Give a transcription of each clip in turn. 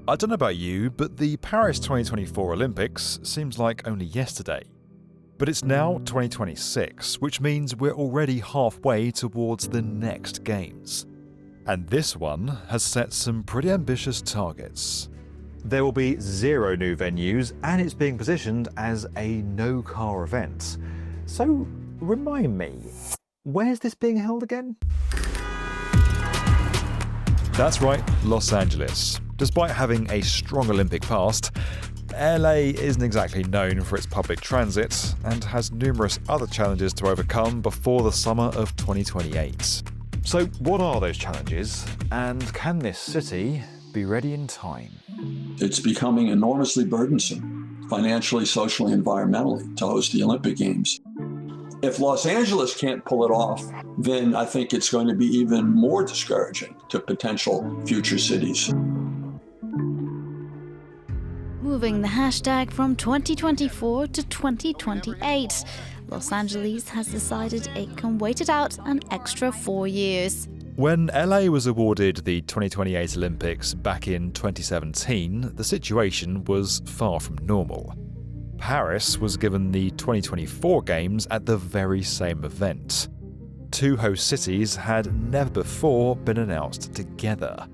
I don't know about you, but the Paris 2024 Olympics seems like only yesterday. But it's now 2026, which means we're already halfway towards the next Games. And this one has set some pretty ambitious targets. There will be 0 new venues, and it's being positioned as a no-car event. So, remind me, where's this being held again? That's right, Los Angeles. Despite having a strong Olympic past, LA isn't exactly known for its public transit and has numerous other challenges to overcome before the summer of 2028. So what are those challenges, and can this city be ready in time? It's becoming enormously burdensome, financially, socially, environmentally, to host the Olympic Games. If Los Angeles can't pull it off, then I think it's going to be even more discouraging to potential future cities. Moving the hashtag from 2024 to 2028, Los Angeles has decided it can wait it out an extra 4 years. When LA was awarded the 2028 Olympics back in 2017, the situation was far from normal. Paris was given the 2024 Games at the very same event. 2 host cities had never before been announced together.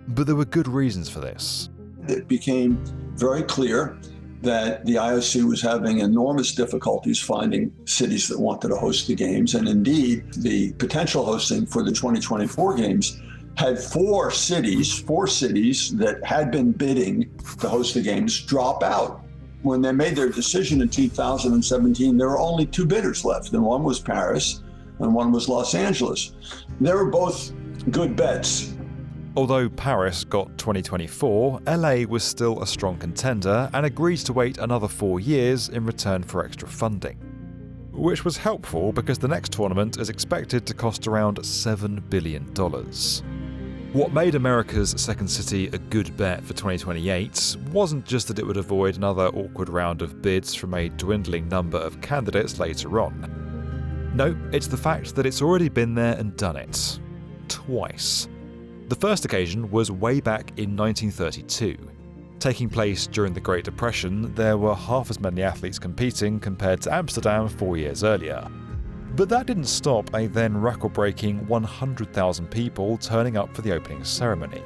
But there were good reasons for this. It became very clear that the IOC was having enormous difficulties finding cities that wanted to host the Games. And indeed, the potential hosting for the 2024 Games had 4 cities that had been bidding to host the Games drop out. When they made their decision in 2017, there were only 2 bidders left, and one was Paris and one was Los Angeles. They were both good bets. Although Paris got 2024, LA was still a strong contender and agreed to wait another 4 years in return for extra funding. Which was helpful because the next tournament is expected to cost around $7 billion. What made America's second city a good bet for 2028 wasn't just that it would avoid another awkward round of bids from a dwindling number of candidates later on. No, it's the fact that it's already been there and done it. Twice. The first occasion was way back in 1932. Taking place during the Great Depression, there were half as many athletes competing compared to Amsterdam 4 years earlier. But that didn't stop a then record-breaking 100,000 people turning up for the opening ceremony.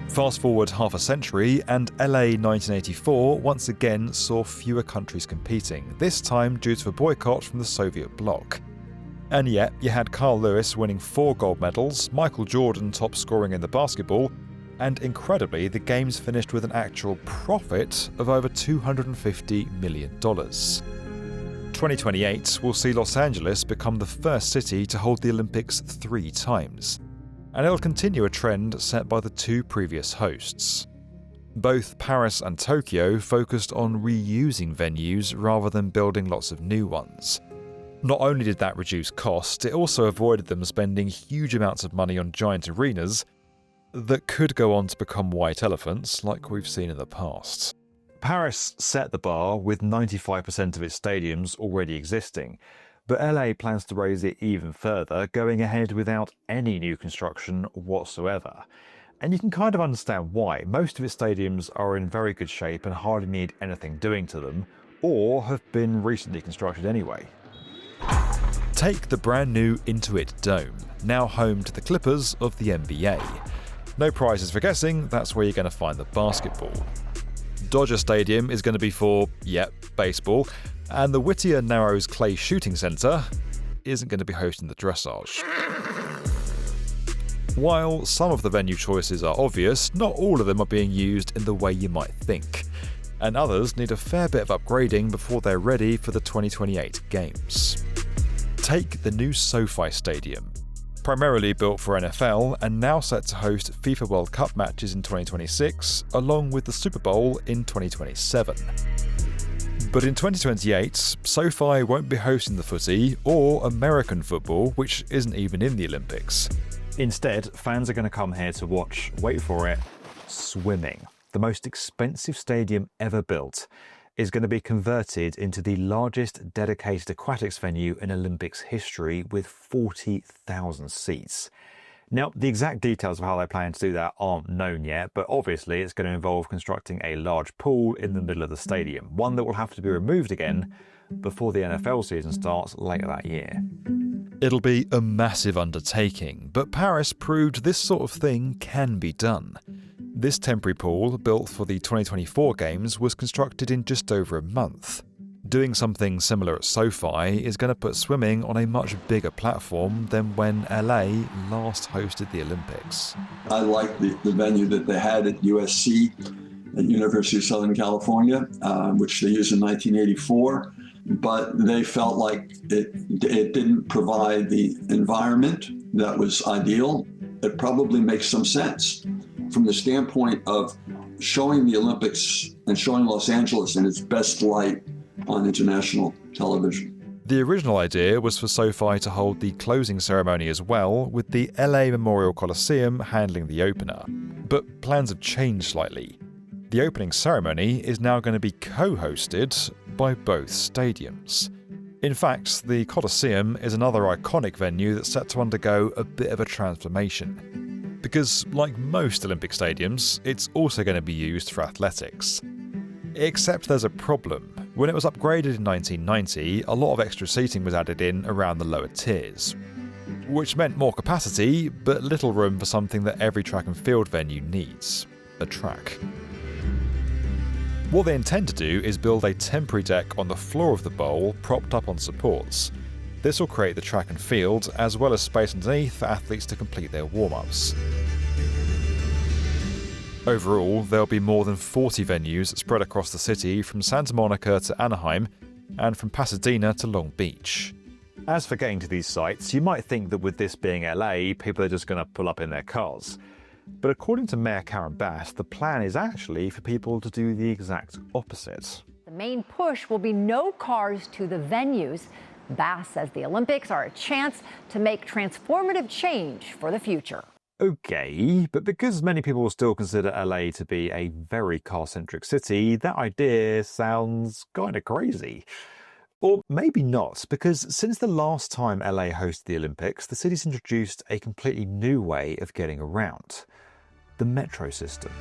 Fast forward half a century, and LA 1984 once again saw fewer countries competing, this time due to a boycott from the Soviet bloc. And yet, you had Carl Lewis winning 4 gold medals, Michael Jordan top scoring in the basketball, and incredibly, the Games finished with an actual profit of over $250 million. 2028 will see Los Angeles become the first city to hold the Olympics 3 times, and it'll continue a trend set by the 2 previous hosts. Both Paris and Tokyo focused on reusing venues rather than building lots of new ones. Not only did that reduce cost, it also avoided them spending huge amounts of money on giant arenas that could go on to become white elephants like we've seen in the past. Paris set the bar with 95% of its stadiums already existing, but LA plans to raise it even further, going ahead without any new construction whatsoever. And you can kind of understand why. Most of its stadiums are in very good shape and hardly need anything doing to them, or have been recently constructed anyway. Take the brand new Intuit Dome, now home to the Clippers of the NBA. No prizes for guessing, that's where you're going to find the basketball. Dodger Stadium is going to be for, baseball, and the Whittier Narrows Clay Shooting Center isn't going to be hosting the dressage. While some of the venue choices are obvious, not all of them are being used in the way you might think, and others need a fair bit of upgrading before they're ready for the 2028 Games. Take the new SoFi Stadium. Primarily built for NFL and now set to host FIFA World Cup matches in 2026, along with the Super Bowl in 2027. But in 2028, SoFi won't be hosting the footy or American football, which isn't even in the Olympics. Instead, fans are going to come here to watch, wait for it, swimming. The most expensive stadium ever built is going to be converted into the largest dedicated aquatics venue in Olympics history with 40,000 seats. Now, the exact details of how they plan to do that aren't known yet, but obviously it's going to involve constructing a large pool in the middle of the stadium, one that will have to be removed again before the NFL season starts later that year. It'll be a massive undertaking, but Paris proved this sort of thing can be done. This temporary pool, built for the 2024 games, was constructed in just over a month. Doing something similar at SoFi is going to put swimming on a much bigger platform than when LA last hosted the Olympics. I like the venue that they had at USC, at University of Southern California, which they used in 1984, but they felt like it didn't provide the environment that was ideal. It probably makes some sense from the standpoint of showing the Olympics and showing Los Angeles in its best light on international television. The original idea was for SoFi to hold the closing ceremony as well, with the LA Memorial Coliseum handling the opener. But plans have changed slightly. The opening ceremony is now going to be co-hosted by both stadiums. In fact, the Coliseum is another iconic venue that's set to undergo a bit of a transformation. Because, like most Olympic stadiums, it's also going to be used for athletics. Except there's a problem. When it was upgraded in 1990, a lot of extra seating was added in around the lower tiers, which meant more capacity, but little room for something that every track and field venue needs: a track. What they intend to do is build a temporary deck on the floor of the bowl, propped up on supports. This will create the track and field, as well as space underneath for athletes to complete their warm-ups. Overall, there'll be more than 40 venues spread across the city, from Santa Monica to Anaheim, and from Pasadena to Long Beach. As for getting to these sites, you might think that with this being LA, people are just going to pull up in their cars. But according to Mayor Karen Bass, the plan is actually for people to do the exact opposite. The main push will be no cars to the venues. Bass says the Olympics are a chance to make transformative change for the future. Okay, but because many people still consider LA to be a very car-centric city, that idea sounds kind of crazy. Or maybe not, because since the last time LA hosted the Olympics, the city's introduced a completely new way of getting around: the metro system.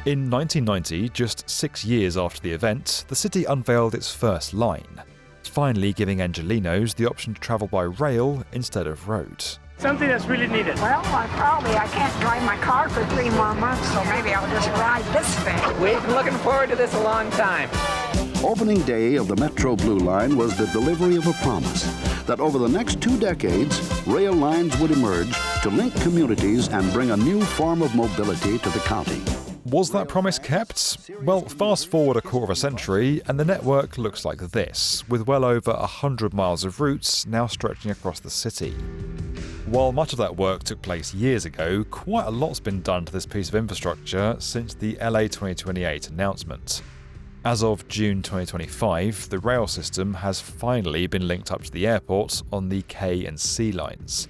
In 1990, just 6 years after the event, the city unveiled its first line, finally giving Angelenos the option to travel by rail instead of road. Something that's really needed. Well, I can't drive my car for 3 more months, so maybe I'll just ride this thing. We've been looking forward to this a long time. Opening day of the Metro Blue Line was the delivery of a promise that over the next 2 decades, rail lines would emerge to link communities and bring a new form of mobility to the county. Was that promise kept? Well, fast forward a quarter of a century, and the network looks like this, with well over 100 miles of routes now stretching across the city. While much of that work took place years ago, quite a lot's been done to this piece of infrastructure since the LA 2028 announcement. As of June 2025, the rail system has finally been linked up to the airport on the K and C lines.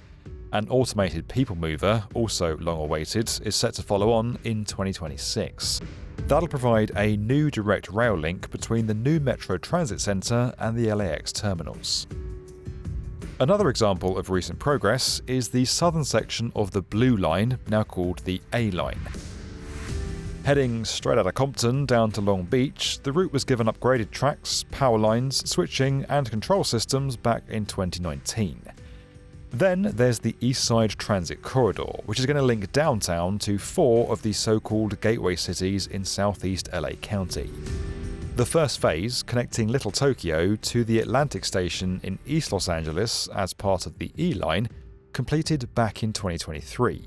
An automated people mover, also long awaited, is set to follow on in 2026. That'll provide a new direct rail link between the new Metro Transit Center and the LAX terminals. Another example of recent progress is the southern section of the Blue Line, now called the A Line. Heading straight out of Compton down to Long Beach, the route was given upgraded tracks, power lines, switching and control systems back in 2019. Then there's the East Side Transit Corridor, which is going to link downtown to 4 of the so-called gateway cities in southeast LA County. The first phase, connecting Little Tokyo to the Atlantic Station in East Los Angeles as part of the E-Line, completed back in 2023.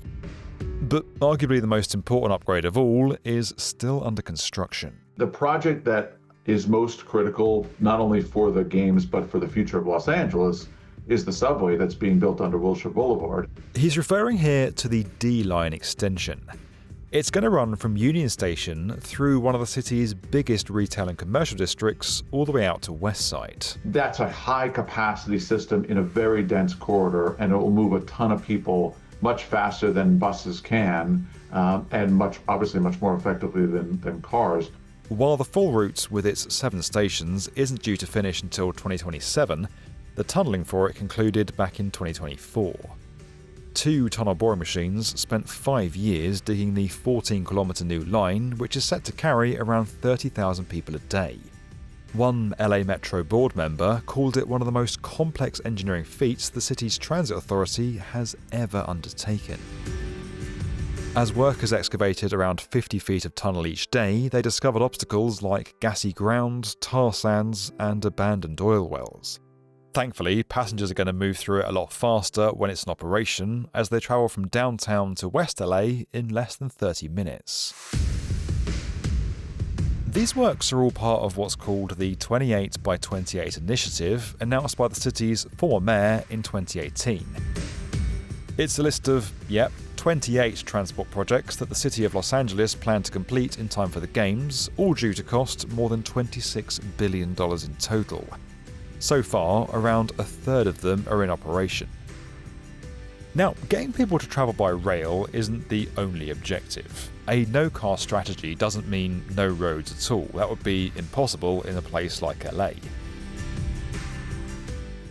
But arguably the most important upgrade of all is still under construction. The project that is most critical, not only for the games but for the future of Los Angeles, is the subway that's being built under Wilshire Boulevard. He's referring here to the D-Line extension. It's going to run from Union Station through one of the city's biggest retail and commercial districts all the way out to West Side. That's a high-capacity system in a very dense corridor, and it will move a ton of people much faster than buses can, and obviously much more effectively than cars. While the full route with its 7 stations isn't due to finish until 2027, the tunnelling for it concluded back in 2024. 2 tunnel boring machines spent 5 years digging the 14-kilometre new line, which is set to carry around 30,000 people a day. One LA Metro board member called it one of the most complex engineering feats the city's transit authority has ever undertaken. As workers excavated around 50 feet of tunnel each day, they discovered obstacles like gassy ground, tar sands, and abandoned oil wells. Thankfully, passengers are going to move through it a lot faster when it's in operation, as they travel from downtown to West LA in less than 30 minutes. These works are all part of what's called the 28 by 28 initiative, announced by the city's former mayor in 2018. It's a list of, 28 transport projects that the city of Los Angeles plan to complete in time for the Games, all due to cost more than $26 billion in total. So far, around a third of them are in operation. Now, getting people to travel by rail isn't the only objective. A no-car strategy doesn't mean no roads at all. That would be impossible in a place like LA.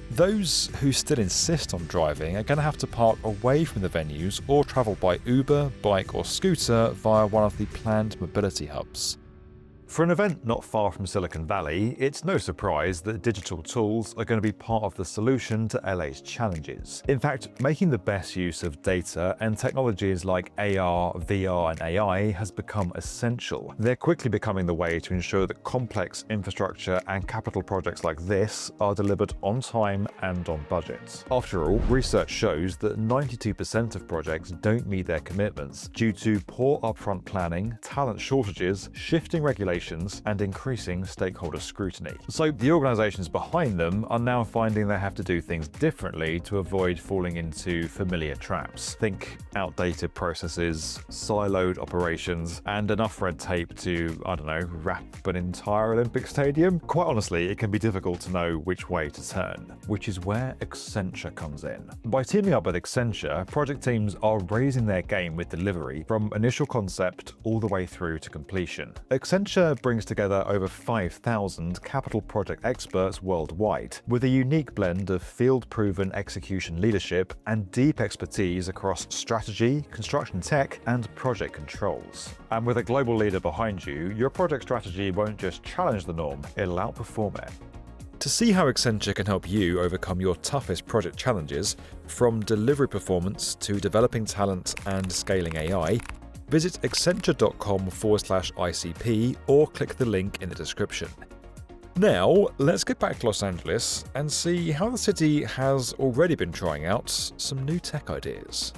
Those who still insist on driving are going to have to park away from the venues or travel by Uber, bike or scooter via one of the planned mobility hubs. For an event not far from Silicon Valley, it's no surprise that digital tools are going to be part of the solution to LA's challenges. In fact, making the best use of data and technologies like AR, VR and AI has become essential. They're quickly becoming the way to ensure that complex infrastructure and capital projects like this are delivered on time and on budget. After all, research shows that 92% of projects don't meet their commitments due to poor upfront planning, talent shortages, shifting regulations, and increasing stakeholder scrutiny. So the organisations behind them are now finding they have to do things differently to avoid falling into familiar traps. Think outdated processes, siloed operations, and enough red tape to, wrap an entire Olympic stadium. Quite honestly, it can be difficult to know which way to turn, which is where Accenture comes in. By teaming up with Accenture, project teams are raising their game with delivery from initial concept all the way through to completion. Accenture brings together over 5,000 capital project experts worldwide, with a unique blend of field-proven execution leadership and deep expertise across strategy, construction tech, and project controls. And with a global leader behind you, your project strategy won't just challenge the norm, it'll outperform it. To see how Accenture can help you overcome your toughest project challenges, from delivery performance to developing talent and scaling AI, visit accenture.com/ICP or click the link in the description. Now, let's get back to Los Angeles and see how the city has already been trying out some new tech ideas.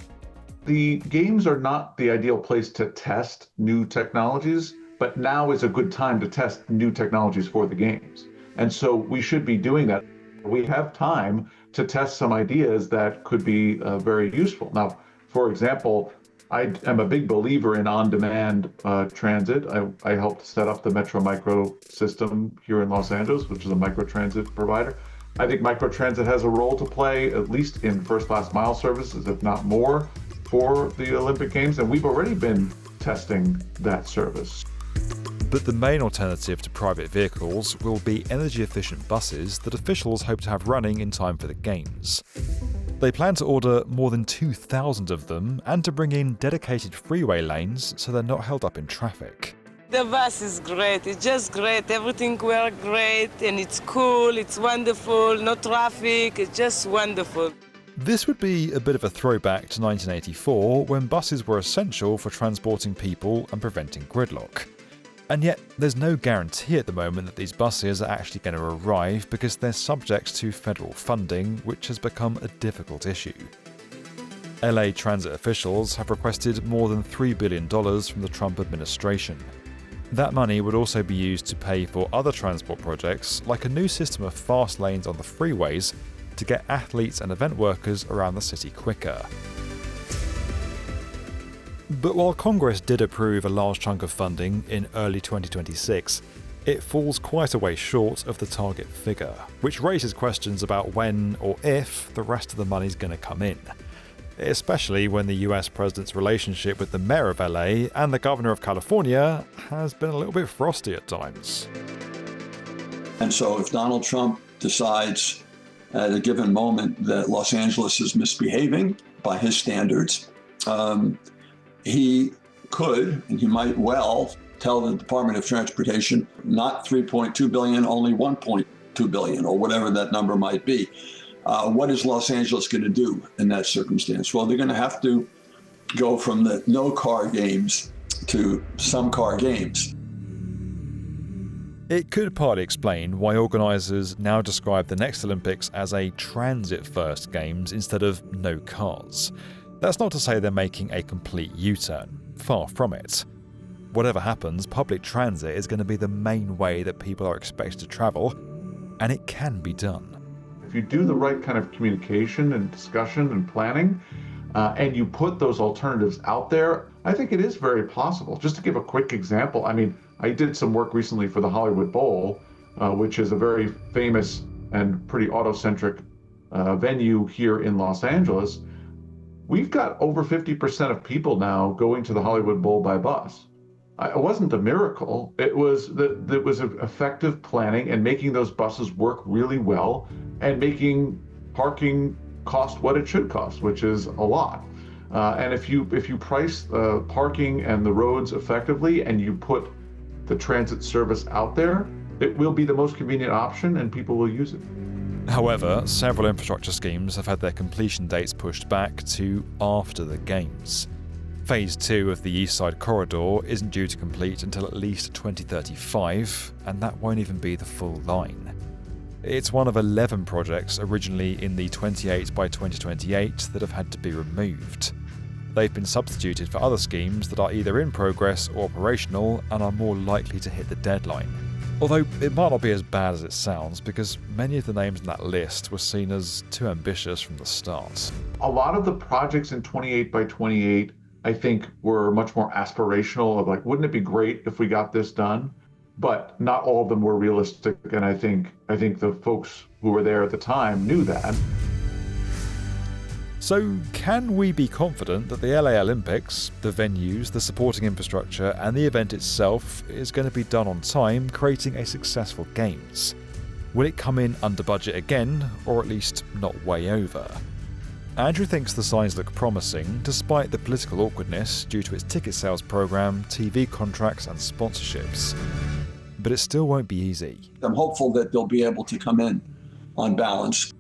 The games are not the ideal place to test new technologies, but now is a good time to test new technologies for the games. And so we should be doing that. We have time to test some ideas that could be very useful. Now, for example, I am a big believer in on-demand transit. I helped set up the Metro Micro system here in Los Angeles, which is a microtransit provider. I think microtransit has a role to play, at least in first-class mile services, if not more, for the Olympic Games, and we've already been testing that service. But the main alternative to private vehicles will be energy-efficient buses that officials hope to have running in time for the Games. They plan to order more than 2,000 of them and to bring in dedicated freeway lanes so they're not held up in traffic. The bus is great. It's just great. Everything works great and it's cool, it's wonderful, no traffic, it's just wonderful. This would be a bit of a throwback to 1984 when buses were essential for transporting people and preventing gridlock. And yet, there's no guarantee at the moment that these buses are actually going to arrive because they're subject to federal funding, which has become a difficult issue. LA transit officials have requested more than $3 billion from the Trump administration. That money would also be used to pay for other transport projects, like a new system of fast lanes on the freeways to get athletes and event workers around the city quicker. But while Congress did approve a large chunk of funding in early 2026, it falls quite a way short of the target figure, which raises questions about when or if the rest of the money's going to come in, especially when the US president's relationship with the mayor of LA and the governor of California has been a little bit frosty at times. And so if Donald Trump decides at a given moment that Los Angeles is misbehaving, by his standards. He could, and he might well, tell the Department of Transportation, not $3.2 billion, only $1.2 billion, or whatever that number might be. What is Los Angeles going to do in that circumstance? Well, they're going to have to go from the no car games to some car games. It could partly explain why organisers now describe the next Olympics as a transit-first games instead of no cars. That's not to say they're making a complete U-turn. Far from it. Whatever happens, public transit is going to be the main way that people are expected to travel, and it can be done. If you do the right kind of communication and discussion and planning, and you put those alternatives out there, I think it is very plausible. Just to give a quick example, I mean, I did some work recently for the Hollywood Bowl, which is a very famous and pretty auto-centric venue here in Los Angeles. We've got over 50% of people now going to the Hollywood Bowl by bus. It wasn't a miracle. It was effective planning and making those buses work really well and making parking cost what it should cost, which is a lot. And if you price parking and the roads effectively and you put the transit service out there, it will be the most convenient option and people will use it. However, several infrastructure schemes have had their completion dates pushed back to after the Games. Phase 2 of the East Side Corridor isn't due to complete until at least 2035, and that won't even be the full line. It's one of 11 projects originally in the 28 by 2028 that have had to be removed. They've been substituted for other schemes that are either in progress or operational and are more likely to hit the deadline. Although it might not be as bad as it sounds, because many of the names in that list were seen as too ambitious from the start. A lot of the projects in 28 by 28, I think, were much more aspirational of like, wouldn't it be great if we got this done? But not all of them were realistic, and I think the folks who were there at the time knew that. So can we be confident that the LA Olympics, the venues, the supporting infrastructure and the event itself is going to be done on time, creating a successful Games? Will it come in under budget again, or at least not way over? Andrew thinks the signs look promising, despite the political awkwardness due to its ticket sales program, TV contracts and sponsorships. But it still won't be easy. I'm hopeful that they'll be able to come in on balance.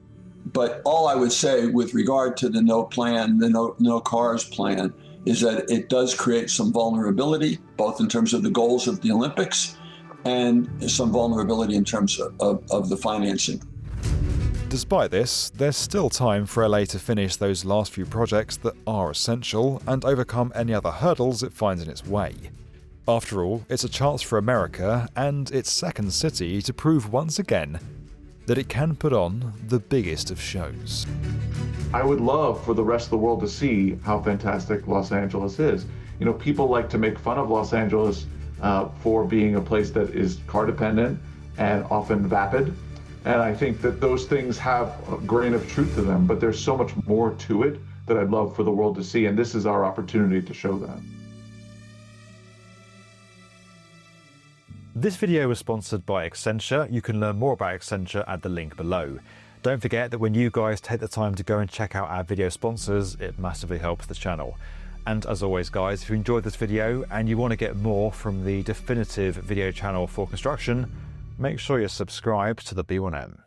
But all I would say with regard to the no cars plan, is that it does create some vulnerability, both in terms of the goals of the Olympics and some vulnerability in terms of the financing. Despite this, there's still time for LA to finish those last few projects that are essential and overcome any other hurdles it finds in its way. After all, it's a chance for America and its second city to prove once again that it can put on the biggest of shows. I would love for the rest of the world to see how fantastic Los Angeles is. You know, people like to make fun of Los Angeles for being a place that is car dependent and often vapid. And I think that those things have a grain of truth to them, but there's so much more to it that I'd love for the world to see, and this is our opportunity to show that. This video was sponsored by Accenture. You can learn more about Accenture at the link below. Don't forget that when you guys take the time to go and check out our video sponsors, it massively helps the channel. And as always guys, if you enjoyed this video and you want to get more from the definitive video channel for construction, make sure you're subscribed to the B1M.